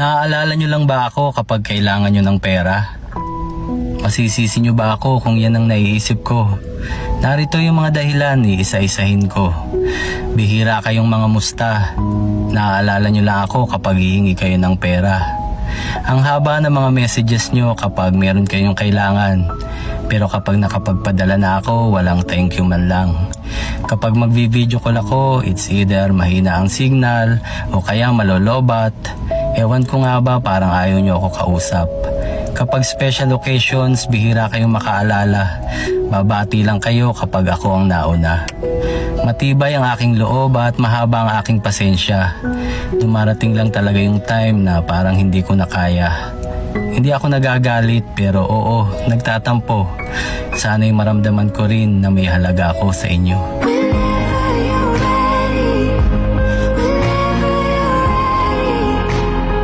Naaalala nyo lang ba ako kapag kailangan nyo ng pera? Masisisi nyo ba ako kung yan ang naiisip ko? Narito yung mga dahilan, iisa-isahin ko. Bihira kayong mga musta. Naaalala nyo lang ako kapag hihingi kayo ng pera. Ang haba ng mga messages nyo kapag meron kayong kailangan. Pero kapag nakapagpadala na ako, walang thank you man lang. Kapag magvi-video call ako, it's either mahina ang signal o kaya malolobat. Ewan ko nga ba, parang ayaw nyo ako kausap. Kapag special occasions, bihira kayong makaalala. Babati lang kayo kapag ako ang nauna. Matibay ang aking loob at mahaba ang aking pasensya. Dumarating lang talaga yung time na parang hindi ko na kaya. Hindi ako nagagalit pero oo, nagtatampo. Sana'y maramdaman ko rin na may halaga ako sa inyo.